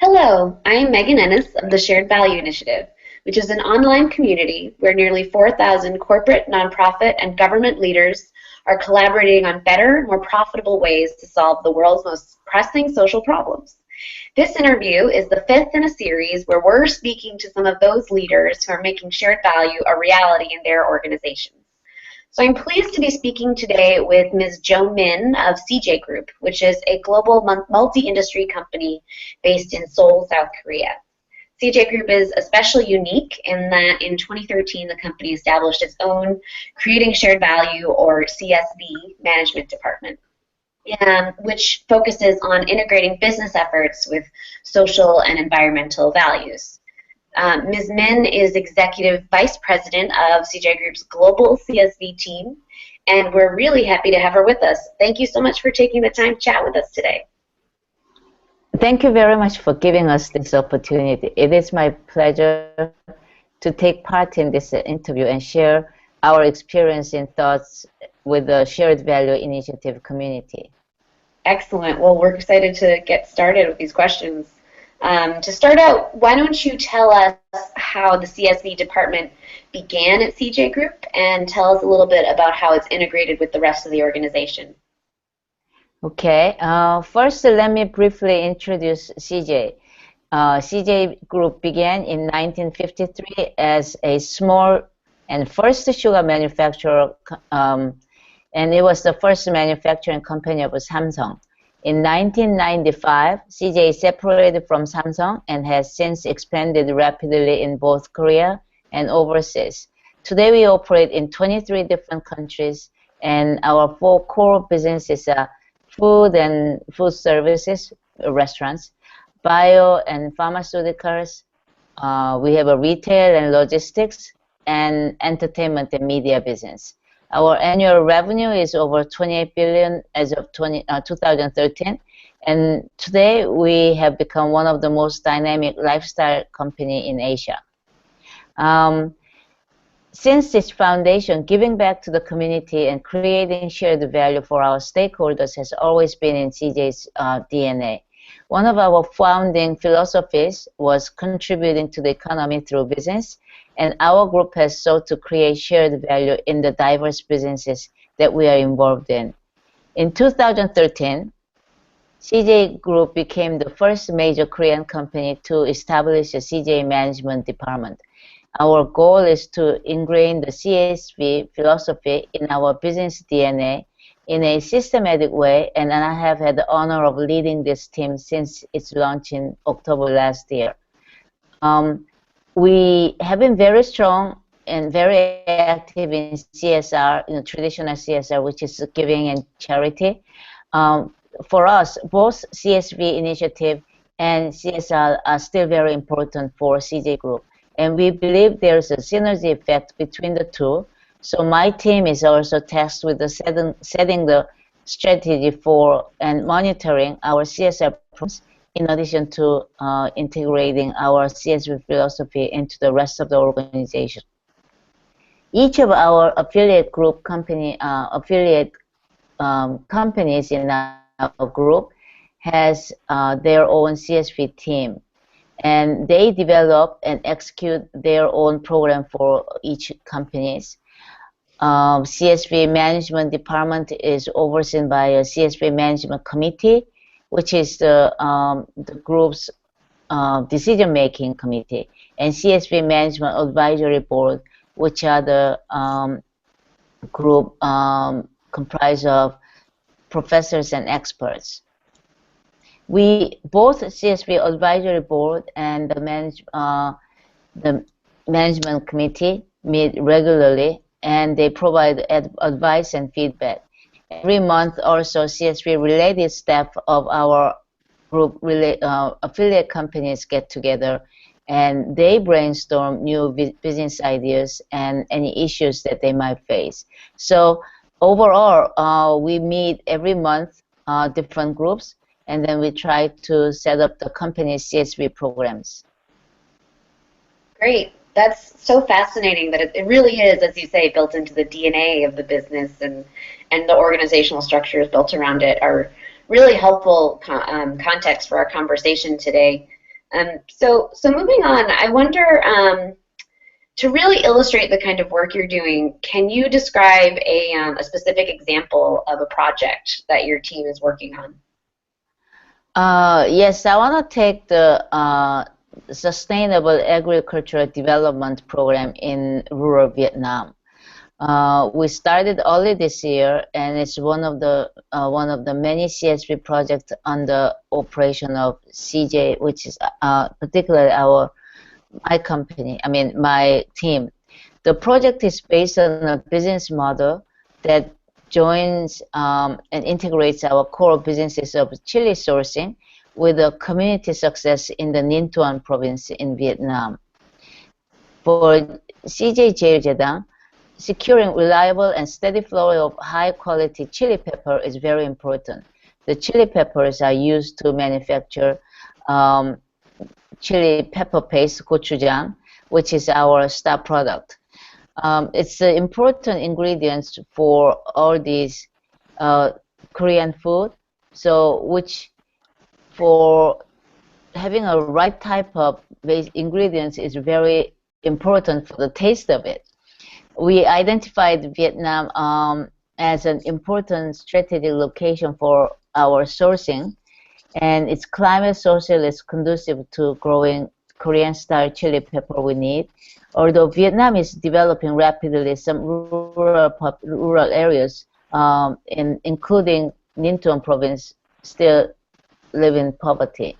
Hello, I am Megan Ennis of the Shared Value Initiative, which is an online community where nearly 4,000 corporate, nonprofit, and government leaders are collaborating on better, more profitable ways to solve the world's most pressing social problems. This interview is the fifth in a series where we're speaking to some of those leaders who are making shared value a reality in their organizations. So I'm pleased to be speaking today with Ms. Jo Min of CJ Group, which is a global multi-industry company based in Seoul, South Korea. CJ Group is especially unique in that in 2013 the company established its own Creating Shared Value, or CSV, management department, which focuses on integrating business efforts with social and environmental values. Ms. Min is Executive Vice President of CJ Group's global CSV team, and we're really happy to have her with us. Thank you so much for taking the time to chat with us today. Thank you very much for giving us this opportunity. It is my pleasure to take part in this interview and share our experience and thoughts with the Shared Value Initiative community. Excellent. Well, we're excited to get started with these questions. To start out, why don't you tell us how the CSV department began at CJ Group, and tell us a little bit about how it's integrated with the rest of the organization. Okay, first let me briefly introduce CJ. CJ Group began in 1953 as a small and first sugar manufacturer, and it was the first manufacturing company of Samsung. In 1995, CJ separated from Samsung and has since expanded rapidly in both Korea and overseas. Today we operate in 23 different countries, and our four core businesses are food and food services, restaurants, bio and pharmaceuticals. We have a retail and logistics, and entertainment and media business. Our annual revenue is over 28 billion as of 2013, and today we have become one of the most dynamic lifestyle company in Asia. Since its foundation, giving back to the community and creating shared value for our stakeholders has always been in CJ's DNA. One of our founding philosophies was contributing to the economy through business, and our group has sought to create shared value in the diverse businesses that we are involved in. In 2013, CJ Group became the first major Korean company to establish a CJ management department. Our goal is to ingrain the CSV philosophy in our business DNA in a systematic way, and I have had the honor of leading this team since its launch in October last year. We have been very strong and very active in CSR, traditional CSR, which is giving and charity. For us, both CSV initiative and CSR are still very important for CJ Group, and we believe there's a synergy effect between the two. So my team is also tasked with setting the strategy for and monitoring our CSR programs, in addition to integrating our CSV philosophy into the rest of the organization. Each of our affiliate companies in our group has their own CSV team, and they develop and execute their own program for each companies. CSV management department is overseen by a CSV management committee, which is the group's decision-making committee, and CSV Management Advisory Board, which are the group comprised of professors and experts. Both CSV Advisory Board and the Management Committee meet regularly, and they provide advice and feedback. Every month also, CSV-related staff of our group affiliate companies get together, and they brainstorm new business ideas and any issues that they might face. So overall, we meet every month, different groups, and then we try to set up the company's CSV programs. Great. That's so fascinating that it really is, as you say, built into the DNA of the business, and the organizational structures built around it are really helpful context for our conversation today. So moving on, I wonder, to really illustrate the kind of work you're doing, can you describe a specific example of a project that your team is working on? Yes, I want to take the Sustainable Agricultural Development Program in rural Vietnam. We started early this year, and it's one of the many CSV projects under operation of CJ, which is particularly my team. The project is based on a business model that joins and integrates our core businesses of chili sourcing with the community success in the Ninh Thuan province in Vietnam. For CJ Jeojedang, securing reliable and steady flow of high-quality chili pepper is very important. The chili peppers are used to manufacture chili pepper paste, gochujang, which is our star product. It's an important ingredient for all these Korean food, which for having a right type of base ingredients is very important for the taste of it. We identified Vietnam as an important strategic location for our sourcing, and its climate social is conducive to growing Korean-style chili pepper we need. Although Vietnam is developing rapidly, some rural areas, including Ninh Thuan province, still live in poverty.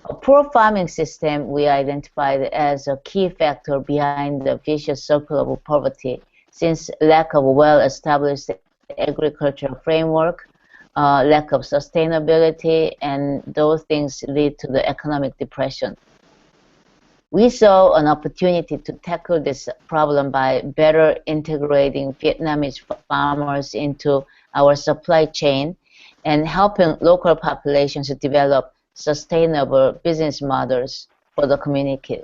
A poor farming system we identified as a key factor behind the vicious circle of poverty, since lack of well-established agricultural framework, lack of sustainability, and those things lead to the economic depression. We saw an opportunity to tackle this problem by better integrating Vietnamese farmers into our supply chain and helping local populations to develop sustainable business models for the community.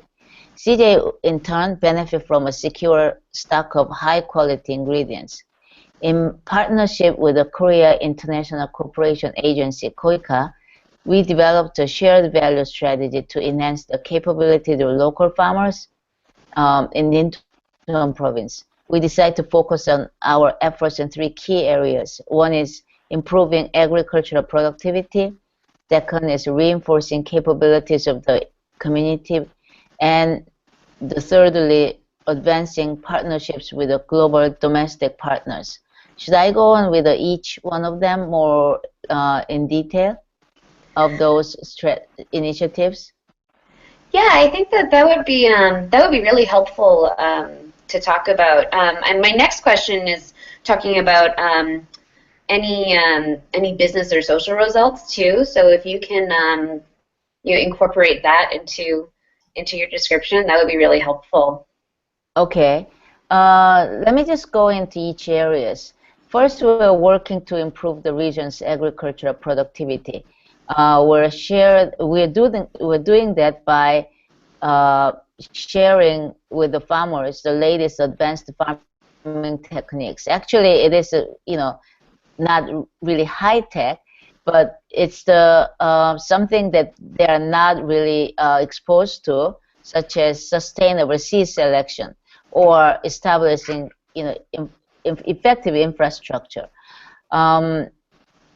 CJ, in turn, benefit from a secure stock of high-quality ingredients. In partnership with the Korea International Cooperation Agency, KOICA, we developed a shared value strategy to enhance the capability of local farmers in Ninh Thuan province. We decided to focus on our efforts in three key areas. One is improving agricultural productivity. Second is reinforcing capabilities of the community. And the thirdly, advancing partnerships with the global domestic partners. Should I go on with each one of them more in detail of those initiatives? Yeah, I think that would be really helpful to talk about. And my next question is talking about any business or social results too. So if you can incorporate that into your description, that would be really helpful. Okay. Let me just go into each areas. First, we're working to improve the region's agricultural productivity. We're doing that by sharing with the farmers the latest advanced farming techniques. Actually, it is not really high tech, but it's something that they are not really exposed to, such as sustainable seed selection or establishing effective infrastructure, and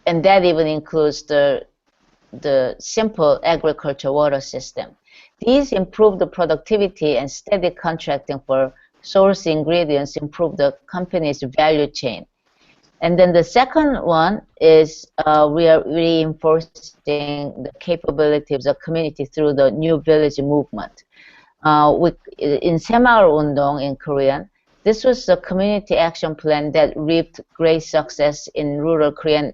that even includes the simple agriculture water system. These improve the productivity and steady contracting for source ingredients, improve the company's value chain. And then the second one is we are reinforcing the capability of the community through the New Village movement. In Semaul Undong in Korean, this was a community action plan that reaped great success in rural Korean,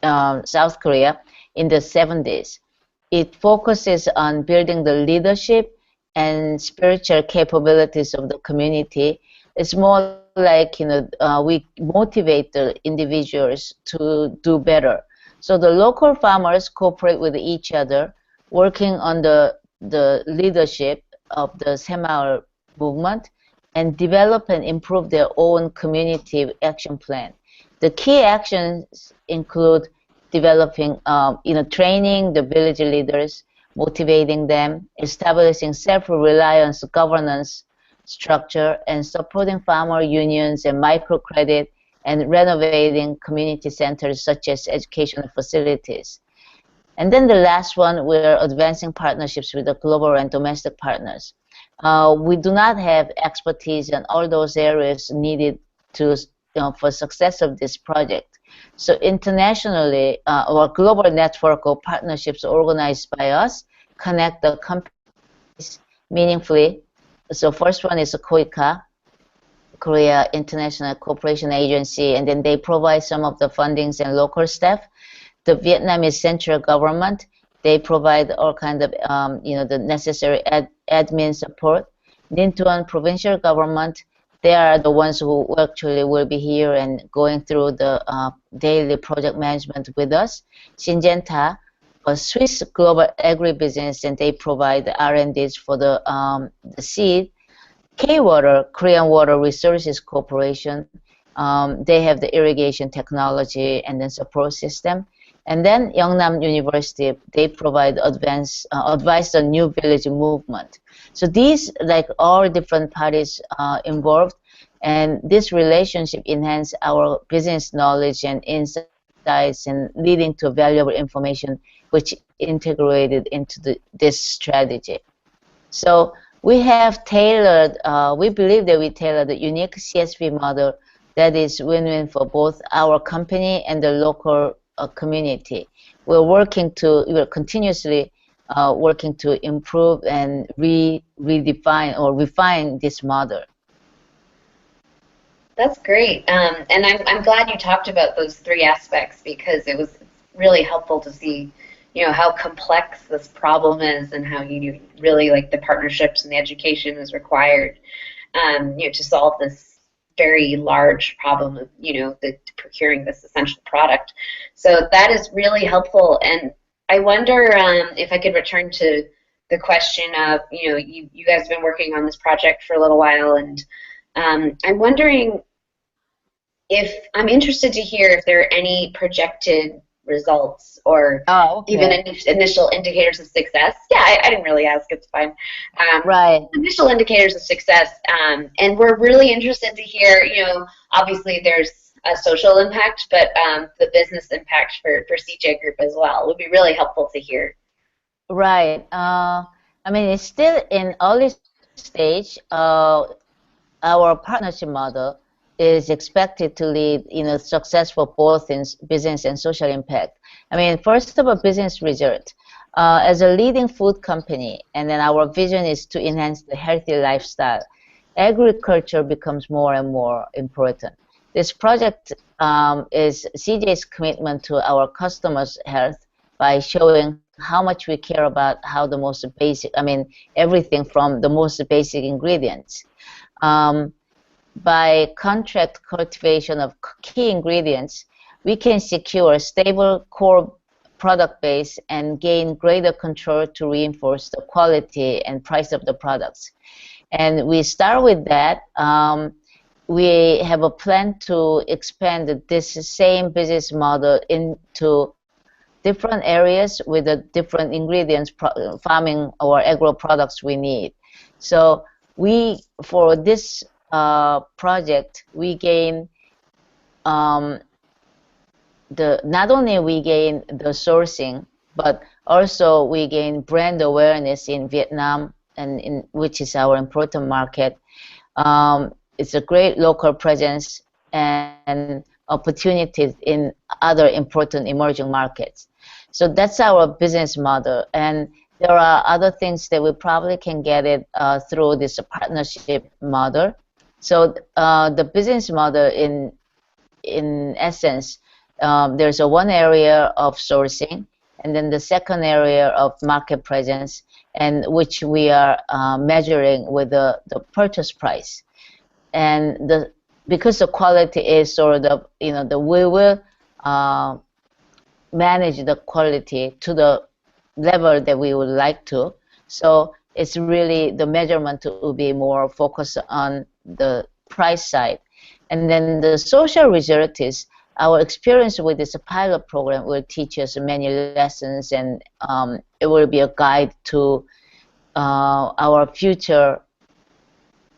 South Korea in the 70s. It focuses on building the leadership and spiritual capabilities of the community. It's more like, we motivate the individuals to do better. So the local farmers cooperate with each other, working on the leadership of the Semaul movement, and develop and improve their own community action plan. The key actions include developing, training the village leaders, motivating them, establishing self-reliance governance structure, and supporting farmer unions and microcredit, and renovating community centers such as educational facilities. And then the last one, we're advancing partnerships with the global and domestic partners. We do not have expertise in all those areas needed to, for success of this project. So internationally, our global network of partnerships organized by us connect the companies meaningfully. So first one is KOICA, Korea International Cooperation Agency, and then they provide some of the fundings and local staff. The Vietnamese central government, they provide all kinds of, the necessary admin support. Ninh Thuan provincial government, they are the ones who actually will be here and going through the daily project management with us. Syngenta, a Swiss global agribusiness, and they provide the R&Ds for the seed. K-Water, Korean Water Resources Corporation, they have the irrigation technology and then support system. And then Yeongnam University, they provide advice on new village movement. So these, like all different parties involved, and this relationship enhance our business knowledge and insights and leading to valuable information which integrated into this strategy. So we have tailored, we believe that we tailored the unique CSV model that is win-win for both our company and the local community. We're continuously working to improve and redefine or refine this model. That's great, and I'm glad you talked about those three aspects, because it was really helpful to see, how complex this problem is and how you really like the partnerships and the education is required, to solve this very large problem of, procuring this essential product. So that is really helpful. And I wonder if I could return to the question of, you guys have been working on this project for a little while, and I'm wondering if, I'm interested to hear if there are any projected results or even initial indicators of success. Yeah, I didn't really ask, it's fine. Right. Initial indicators of success, and we're really interested to hear, obviously there's a social impact, but the business impact for CJ Group as well would be really helpful to hear. Right. I mean, it's still in early stage. Our partnership model is expected to lead, successful both in business and social impact. I mean, first of all, business result. As a leading food company, and then our vision is to enhance the healthy lifestyle, agriculture becomes more and more important. This project is CJ's commitment to our customers' health by showing how much we care about how the most basic, everything from the most basic ingredients. By contract cultivation of key ingredients, we can secure a stable core product base and gain greater control to reinforce the quality and price of the products. And we start with that. We have a plan to expand this same business model into different areas with the different ingredients, farming or agro products we need. So for this project, we gain not only we gain the sourcing, but also we gain brand awareness in Vietnam, and which is our important market. It's a great local presence and opportunities in other important emerging markets. So that's our business model, and there are other things that we probably can get it through this partnership model. So the business model, in essence, there's one area of sourcing, and then the second area of market presence, and which we are measuring with the purchase price. And because the quality is sort of, we will manage the quality to the level that we would like to. So it's really the measurement will be more focused on the price side. And then the social result is our experience with this pilot program will teach us many lessons, and it will be a guide to our future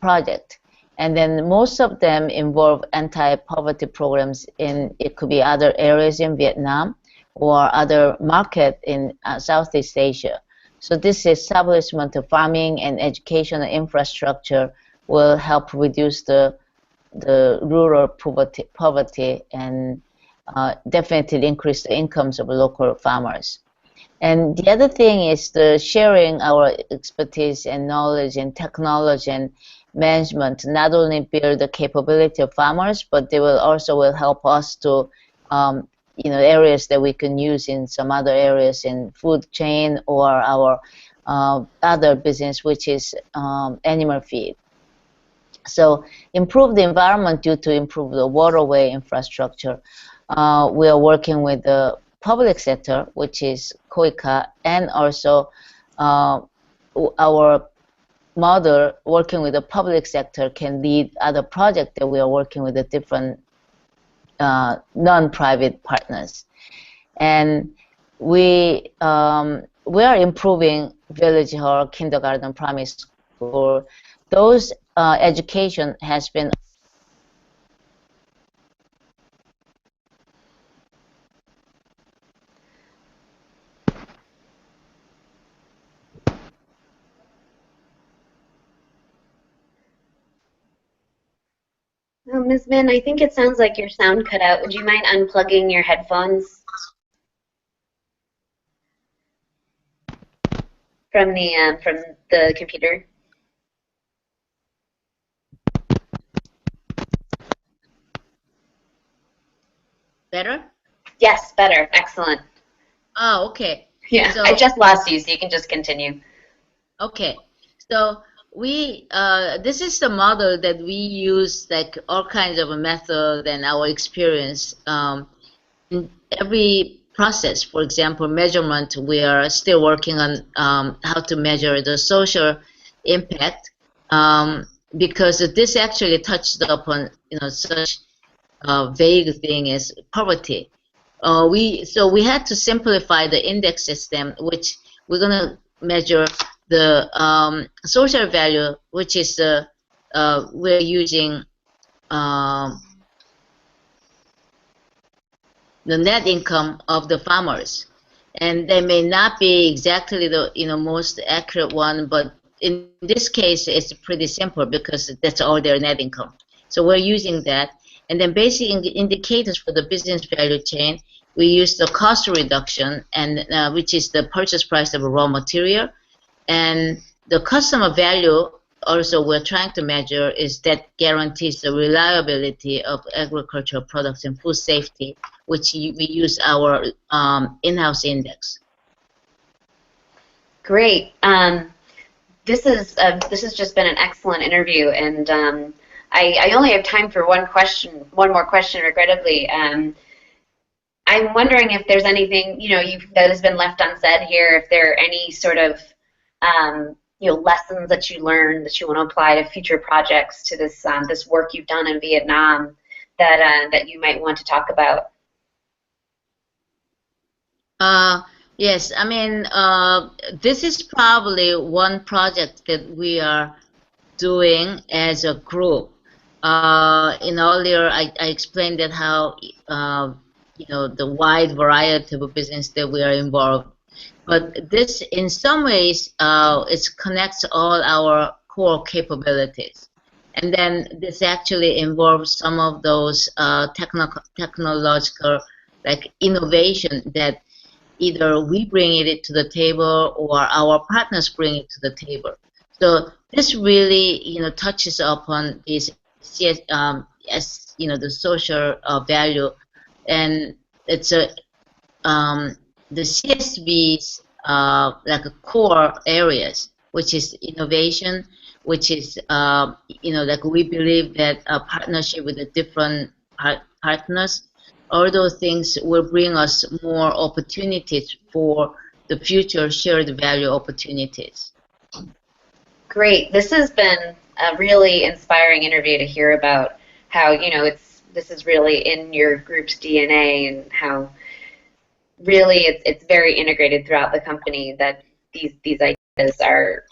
project. And then most of them involve anti-poverty programs in, it could be other areas in Vietnam or other market in Southeast Asia. So this establishment of farming and educational infrastructure will help reduce the rural poverty and definitely increase the incomes of local farmers. And the other thing is the sharing our expertise and knowledge and technology and management not only build the capability of farmers, but they will also help us to areas that we can use in some other areas in food chain or our other business, which is animal feed. So improve the environment due to improve the waterway infrastructure. We are working with the public sector, which is COICA, and also our model working with the public sector can lead other projects that we are working with the different non-private partners. And we are improving village hall, kindergarten, primary school. Those education has been Ms. Min, I think it sounds like your sound cut out. Would you mind unplugging your headphones from the computer? better? Yes, better. Excellent. Oh, okay. Yeah, so, I just lost you, so you can just continue. Okay, so we this is the model that we use, like all kinds of a method and our experience in every process. For example, measurement, we are still working on how to measure the social impact because this actually touched upon such vague thing as poverty. So we had to simplify the index system, which we're going to measure the social value, which is we're using the net income of the farmers, and they may not be exactly the most accurate one, but in this case it's pretty simple because that's all their net income. So we're using that, and then basic indicators for the business value chain. We use the cost reduction, and which is the purchase price of a raw material, and the customer value also we're trying to measure is that guarantees the reliability of agricultural products and food safety, which we use our in-house index. Great. This has just been an excellent interview, and I only have time for one more question, regrettably. I'm wondering if there's anything that has been left unsaid here. If there are any sort of lessons that you learned that you want to apply to future projects, to this this work you've done in Vietnam, that you might want to talk about. Yes, I mean this is probably one project that we are doing as a group. Earlier I explained that how the wide variety of business that we are involved. But this, in some ways, it connects all our core capabilities. And then this actually involves some of those technological, like innovation that either we bring it to the table or our partners bring it to the table. So this really, touches upon this, the social value, and it's a the CSV's like core areas, which is innovation, which is like we believe that a partnership with the different partners, all those things will bring us more opportunities for the future shared value opportunities. Great. This has been a really inspiring interview to hear about how it's this is really in your group's DNA and how really it's very integrated throughout the company that these ideas are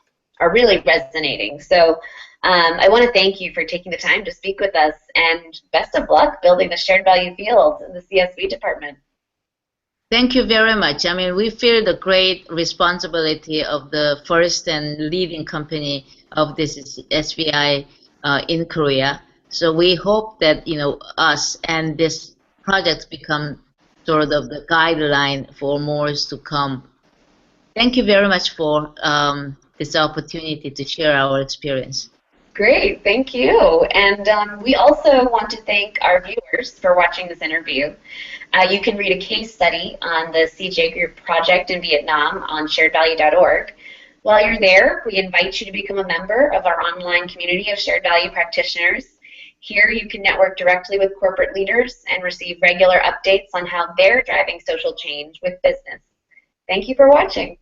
really resonating. So I want to thank you for taking the time to speak with us, and best of luck building the shared value field in the CSV department. Thank you very much. I mean, we feel the great responsibility of the first and leading company of this SVI in Korea. So we hope that, you know, us and this project become sort of the guideline for more to come. Thank you very much for this opportunity to share our experience. Great, thank you. And we also want to thank our viewers for watching this interview. You can read a case study on the CJ Group project in Vietnam on sharedvalue.org. While you're there, we invite you to become a member of our online community of shared value practitioners. Here you can network directly with corporate leaders and receive regular updates on how they're driving social change with business. Thank you for watching.